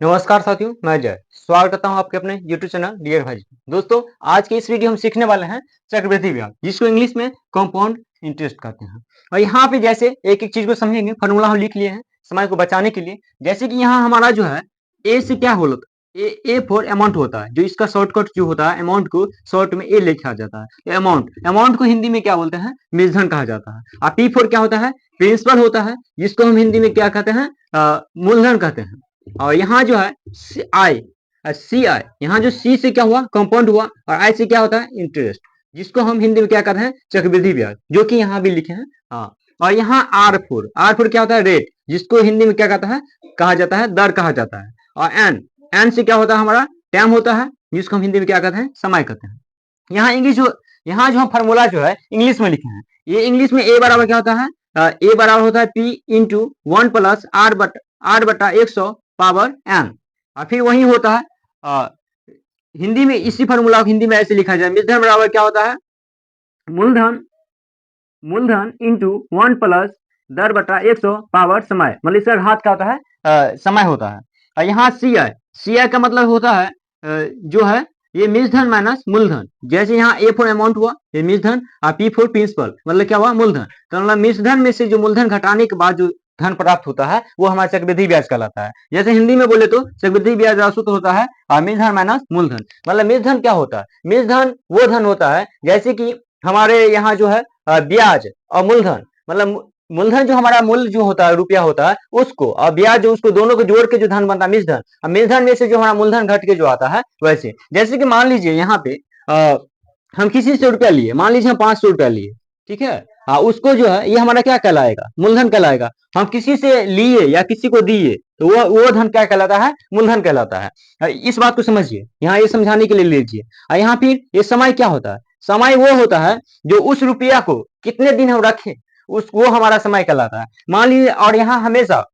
नमस्कार साथियों, मैं जय स्वागत करता हूं आपके अपने YouTube चैनल डियर भाई। दोस्तों, आज के इस वीडियो हम सीखने वाले हैं चक्रवृद्धि ब्याज, जिसको इंग्लिश में कंपाउंड इंटरेस्ट कहते हैं। और यहाँ पे जैसे एक एक चीज को समझेंगे, फॉर्मूला हम लिख लिए हैं समय को बचाने के लिए। जैसे कि यहाँ हमारा जो है ए से क्या होता है, ए फॉर अमाउंट होता है, जो इसका शॉर्टकट जो होता है अमाउंट को शॉर्ट में ए लिखा जाता है। अमाउंट को हिंदी में क्या बोलते हैं, मूलधन कहा जाता है। और पी फॉर क्या होता है, प्रिंसिपल होता है, जिसको हम हिंदी में क्या कहते हैं, मूलधन कहते हैं। और यहाँ जो है सी आई, यहाँ जो सी से क्या हुआ, कंपाउंड हुआ, और आई से क्या होता है, इंटरेस्ट, जिसको हम हिंदी में क्या कहते हैं, चक्रवृद्धि ब्याज, जो कि यहाँ भी लिखे हैं। हाँ, और यहाँ आर फोर क्या होता है, रेट, जिसको हिंदी में क्या कहता है, कहा जाता है, दर कहा जाता है। और एन से क्या होता है, हमारा टाइम होता है, जिसको हम हिंदी में क्या कहते हैं, समय कहते हैं। यहाँ जो हम फार्मूला जो है इंग्लिश में लिखे हैं, ये इंग्लिश में ए बराबर क्या होता है, ए बराबर होता है पी इंटू 1 प्लस आर बटा 100 पावर एन। और फिर वही होता है हिंदी में, इसी फार्मूला को हिंदी में ऐसे लिखा जाए, मूलधन बराबर क्या होता है, मूलधन इंटू 1 प्लस दर बटा 100 पावर समय, मतलब इसका घात क्या होता है, समय होता है। और यहाँ सी आई का मतलब होता है जो है ये मूलधन माइनस मूलधन। जैसे यहाँ ए फॉर अमाउंट हुआ, ये मूलधन, और पी फॉर प्रिंसिपल, मतलब क्या हुआ, मूलधन। तो मतलब मूलधन में से जो मूलधन घटाने के बाद जो धन प्राप्त होता है वो हमारा चक्रवृद्धि ब्याज कहलाता है। जैसे हिंदी में बोले तो चक्रवृद्धि ब्याज राशि होता है मूलधन माइनस मूलधन। मतलब मूलधन क्या होता है, मूलधन वो धन होता है, जैसे कि हमारे यहाँ जो है ब्याज और मूलधन, मतलब मूलधन जो हमारा मूल जो होता है, रुपया होता है, उसको, और ब्याज जो, उसको दोनों को जोड़ के जो धन बनता है मूलधन, और मूलधन में से जो हमारा मूलधन घट के जो आता है, वैसे जैसे कि मान लीजिए यहाँ पे हम किसी से रुपया लिए, मान लीजिए हम 500 रुपया लिए, ठीक है। हाँ, उसको जो है ये हमारा क्या कहलाएगा, मूलधन कहलाएगा। हम किसी से लिए या किसी को दिए तो वो धन क्या कहलाता है, मूलधन कहलाता है। इस बात को समझिए, यहाँ ये समझाने के लिए लीजिए। यहाँ फिर ये समय क्या होता है, समय वो होता है जो उस रुपया को कितने दिन हम रखें, उस वो हमारा समय कहलाता है। मान लीजिए, और यहाँ हमेशा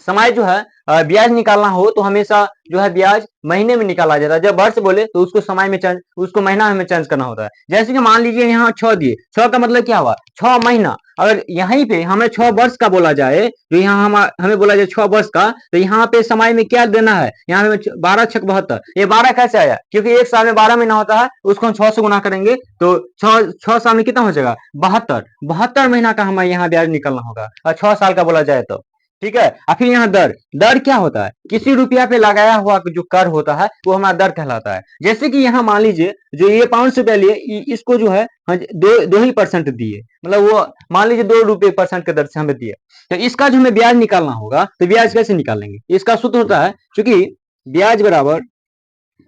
समय जो है ब्याज निकालना हो तो हमेशा जो है ब्याज महीने में निकाला जाता है। जब वर्ष बोले तो उसको समय में चेंज, उसको महीना में चेंज करना होता है। जैसे कि मान लीजिए यहाँ 6 दिए, 6 का मतलब क्या हुआ, 6 महीना। अगर यहीं पे हमें 6 वर्ष का बोला जाए, तो यहाँ हमें बोला जाए 6 वर्ष का, तो यहाँ पे समय में क्या देना है, यहाँ पे 12 छक 72। ये 12 कैसे आया, क्योंकि एक साल में 12 महीना होता है, उसको हम 6 से गुना करेंगे तो 6 साल में कितना हो जाएगा, 72 महीना का हमें यहाँ ब्याज निकलना होगा, और 6 साल का बोला जाए तो, ठीक है। और फिर यहाँ दर, दर क्या होता है, किसी रुपया पे लगाया हुआ जो कर होता है वो हमारा दर कहलाता है। जैसे कि यहाँ मान लीजिए जो ये 500 रुपया लिए, इसको जो है दो ही परसेंट दिए, मतलब वो मान लीजिए 2 रुपये% के दर से हमें दिए। तो इसका जो हमें ब्याज निकालना होगा, तो ब्याज कैसे निकालेंगे, इसका सूत्र होता है, क्योंकि ब्याज बराबर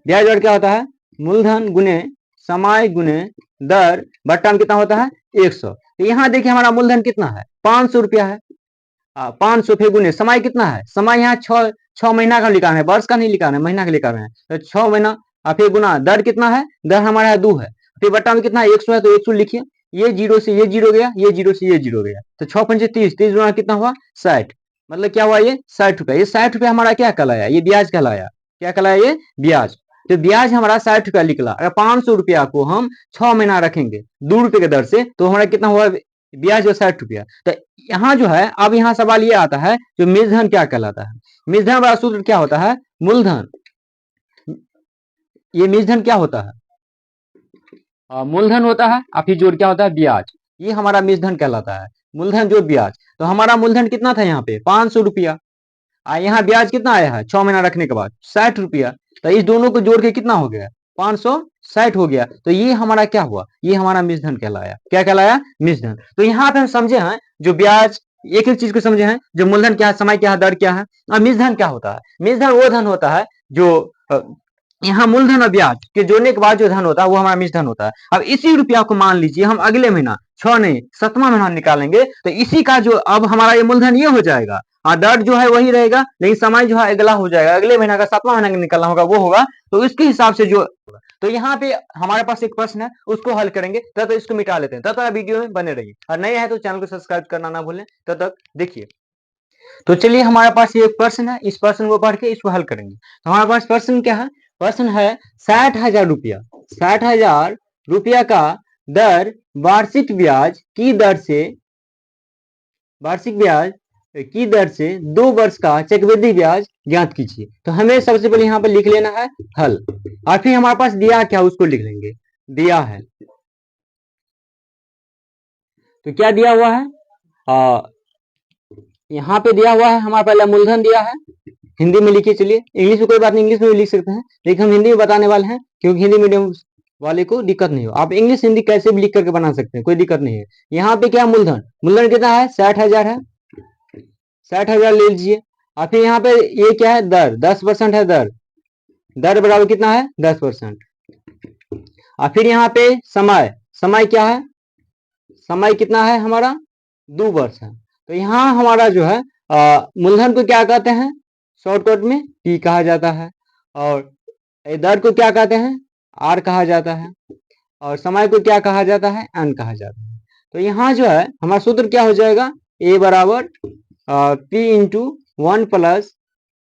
क्या होता है, मूलधन गुने समय गुने दर बट्टा में कितना होता है, 100। तो यहाँ देखिए हमारा मूलधन कितना है, 500 रुपया है। 500 फिर गुने समय कितना है, समय यहाँ 6 महीना का लिखा है, वर्ष का नहीं लिखा है, महीना का लिखा है। तो 6 महीना, और फिर गुना दर कितना है, दर हमारा है 2 है, फिर बट्टा में कितना है, 100 है, तो 100 लिखिए। ये जीरो से ये जीरो गया, ये जीरो से ये जीरो गया, तो 6 पंचे 30, 30 गुना कितना हुआ, 60। मतलब क्या हुआ, ये 60 रुपया। ये 60 रुपया हमारा क्या कहलाया, ये ब्याज कहलाया। क्या कहलाया, ये ब्याज। तो ब्याज हमारा 60 रुपया निकला। अगर 500 रुपया को हम 6 महीना रखेंगे 2 रुपए के दर से, तो हमारा कितना हुआ ब्याज, 60 रुपया। तो यहाँ जो है, अब यहाँ सवाल ये आता है जो मूलधन क्या कहलाता है। मूलधन वाला सूत्र क्या होता है, मूलधन, ये मूलधन क्या होता है, मूलधन होता है, और फिर जोड़ क्या होता है, ब्याज। ये हमारा मूलधन कहलाता है, मूलधन जोड़ ब्याज। तो हमारा मूलधन कितना था यहाँ पे, 500 रुपया, यहाँ ब्याज कितना आया है 6 महीना रखने के बाद, 60 रुपया। तो इस दोनों को जोड़ के कितना हो गया, 560 हो गया। तो ये हमारा क्या हुआ, ये हमारा मूलधन कहलाया। क्या कहलाया, मूलधन। तो यहाँ पे हम समझे हैं जो ब्याज, एक एक चीज को समझे हैं, जो मूलधन क्या है, समय क्या है, दर क्या है, और मूलधन क्या होता है। मूलधन वो धन होता है जो यहाँ मूलधन और ब्याज के जोड़ने के बाद जो धन होता है वो हमारा मूलधन होता है। अब इसी रुपया को मान लीजिए हम अगले महीना 6 नहीं 7वां महीना निकालेंगे, तो इसी का जो अब हमारा ये मूलधन ये हो जाएगा, और दर जो है वही रहेगा, लेकिन समय जो है अगला हो जाएगा, अगले महीना का 7वां महीना निकलना होगा, वो होगा। तो इसके हिसाब से जो, तो यहाँ पे हमारे पास एक प्रश्न है, उसको हल करेंगे। तब तक इसको मिटा लेते हैं, तब तक वीडियो में बने रहिए, और नए हैं तो चैनल को सब्सक्राइब करना ना भूलें। तब तक देखिए, तो चलिए हमारे पास ये एक प्रश्न है, इस प्रश्न को पढ़ के इसको हल करेंगे। तो हमारे पास प्रश्न क्या है, प्रश्न है 60,000 रुपया, 60,000 रुपया का दर वार्षिक ब्याज की दर से, वार्षिक ब्याज की दर से 2 वर्ष का चक्रवृद्धि ब्याज ज्ञात कीजिए। तो हमें सबसे पहले यहाँ पर लिख लेना है हल, और फिर हमारे पास दिया क्या उसको लिख लेंगे। दिया है तो क्या दिया हुआ है, यहाँ पे दिया हुआ है हमारा पहला मूलधन दिया है, हिंदी में लिखिए। चलिए इंग्लिश में कोई बात नहीं, इंग्लिश में भी लिख सकते हैं, लेकिन हम हिंदी में बताने वाले हैं क्योंकि हिंदी मीडियम वाले को दिक्कत नहीं हो। आप इंग्लिश हिंदी कैसे भी लिख करके बना सकते हैं, कोई दिक्कत नहीं है। यहाँ पे क्या मूलधन, मूलधन कितना है 60,000 है, 60,000 ले लीजिए। और फिर यहाँ पे ये क्या है, दर 10% है, दर दर बराबर कितना है 10%। और फिर यहाँ पे समय, समय क्या है, समय कितना है हमारा 2 वर्ष है। तो यहाँ हमारा जो है मूलधन को क्या कहते हैं, शॉर्टकट में पी कहा जाता है, और दर को क्या कहते हैं आर कहा जाता है, और समय को क्या कहा जाता है एन कहा जाता है। तो यहाँ जो है हमारा सूत्र क्या हो जाएगा, ए बराबर पी इंटू 1 प्लस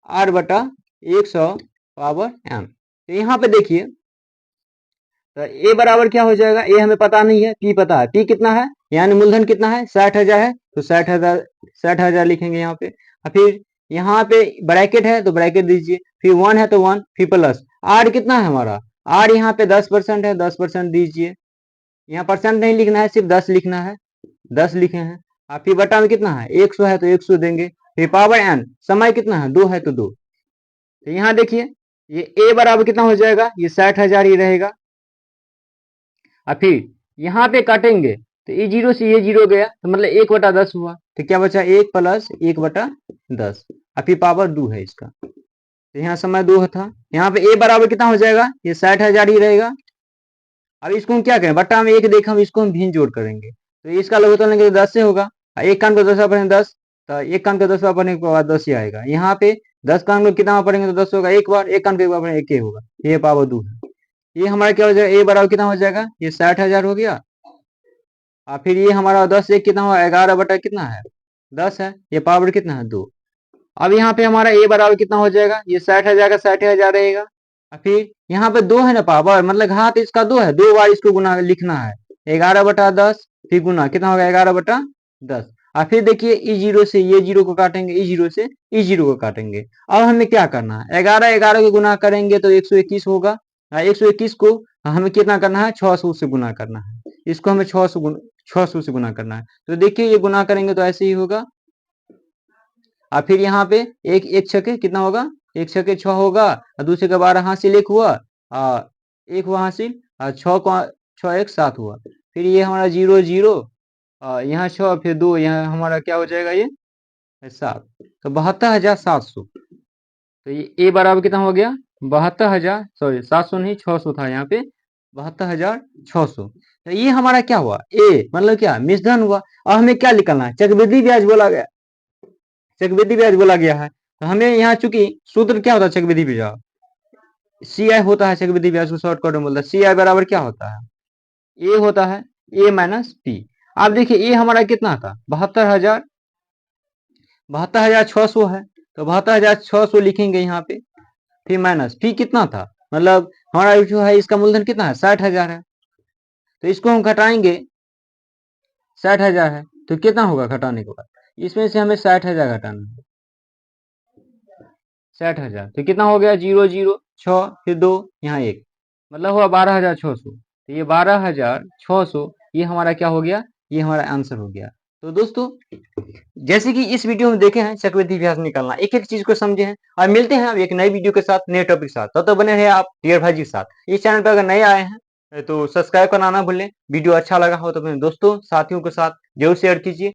आर बटा 100 पावर एन। तो यहाँ पे देखिए तो ए बराबर क्या हो जाएगा, ए हमें पता नहीं है, पी पता है, पी कितना है यानी मूलधन कितना है 60,000 है, तो 60,000 लिखेंगे यहाँ पे। और फिर यहाँ पे ब्रैकेट है तो ब्रैकेट दीजिए, फिर 1 है तो 1, फिर प्लस आर कितना है हमारा, आर यहाँ पे 10% है, 10% दीजिए। यहाँ परसेंट नहीं लिखना है, सिर्फ 10 लिखना है, 10 लिखे हैं। और फिर बटा में कितना है 100 है तो 100 देंगे, फिर पावर एन, समय कितना है 2 है तो 2। तो यहाँ देखिए ये ए बराबर कितना हो जाएगा, ये 60,000 ही रहेगा। और फिर यहाँ पे काटेंगे तो ये 0 से ये 0 गया, तो मतलब 1/10 हुआ, तो क्या बचा 1 प्लस 1/10, और फिर पावर 2 है इसका। तो यहाँ समय 2 था, यहाँ पे ए बराबर कितना हो जाएगा, ये 60,000 ही रहेगा। अब इसको हम क्या करें, बट्टा में एक देखा हम इसको हम भिन्न जोड़ करेंगे, तो इसका लघुत्तम लेंगे तो 10 से होगा, एक कान को 10 पढ़ेंगे 10, तो एक कान को 10 पढ़ने के बाद 10 ही आएगा। यहाँ पे 10 कान को कितना पढ़ेंगे तो 10 होगा, एक बार एक कान को एक बार पढ़ेंगे 1 ही होगा, ये पावर 2 है। ये हमारा क्या हो जाएगा, ए बराबर कितना हो जाएगा, ये 60,000 हो गया। और फिर ये हमारा 10 एक कितना हुआ 11 बटा कितना है 10 है, ये पावर कितना है 2। अब यहाँ पे हमारा ए बराबर कितना हो जाएगा, ये 60,000 का 60,000 रहेगा। और फिर यहाँ पे 2 है ना पावर, मतलब घात इसका 2 है, 2 बार इसको गुना लिखना है, 11/10, फिर गुना कितना होगा 11/10। और फिर देखिए ई 0 से ये 0 को काटेंगे, ई 0 से ई 0 को काटेंगे। अब हमें क्या करना है, 11 को गुना करेंगे तो 121 होगा, 121 को हमें कितना करना है 600 से गुना करना है, इसको हमें 600 से गुना करना है। तो देखिए ये गुना करेंगे तो ऐसे ही होगा। और फिर यहाँ पे एक एक छके कितना होगा, एक छके 6 होगा, और दूसरे का 12 हासिल 1 हुआ, एक हुआ हासिल, और 6 1 7 हुआ। फिर ये हमारा 0 0, यहाँ 6 फिर 2, यहाँ हमारा क्या हो जाएगा ये 7, तो 72,700। तो ये ए बराबर कितना हो गया 72,000, सॉरी 700 नहीं 600 था यहाँ पे, 72,600। तो ये हमारा क्या हुआ, ए मतलब क्या मिश्रधन हुआ। और हमें क्या निकालना है, चक्रवृद्धि ब्याज बोला गया, चक्रवृद्धि ब्याज बोला गया है। तो हमें यहाँ चूंकि सूत्र क्या होता है चक्रवृद्धि ब्याज, सी आई होता है, चक्रवृद्धि ब्याज को शॉर्टकट में बोलता है, सी आई बराबर क्या होता है, ए होता है ए माइनस पी। आप देखिए ए हमारा कितना था 72,600 है, तो 72,600 लिखेंगे यहाँ पे, फिर माइनस पी कितना था, मतलब हमारा जो है इसका मूलधन कितना है 60,000 है, तो इसको हम घटाएंगे 60,000 है, तो कितना होगा घटाने के बाद, इसमें से हमें 60,000 घटाना है, 60,000 तो कितना हो गया 0 0 6 फिर 2 यहाँ 1, मतलब हुआ 12,600। तो ये 12,600 ये हमारा क्या हो गया, ये हमारा आंसर हो गया। तो दोस्तों जैसे कि इस वीडियो में देखे हैं चक्रवृद्धि ब्याज निकालना, एक एक चीज को समझे हैं, और मिलते हैं अब एक नई वीडियो के साथ नए टॉपिक के साथ, तब तक बने रहे आप डियर भाई जी के साथ। इस चैनल पर अगर नए आए हैं तो सब्सक्राइब करना ना भूलें, वीडियो अच्छा लगा हो तो अपने दोस्तों साथियों के साथ जरूर शेयर कीजिए।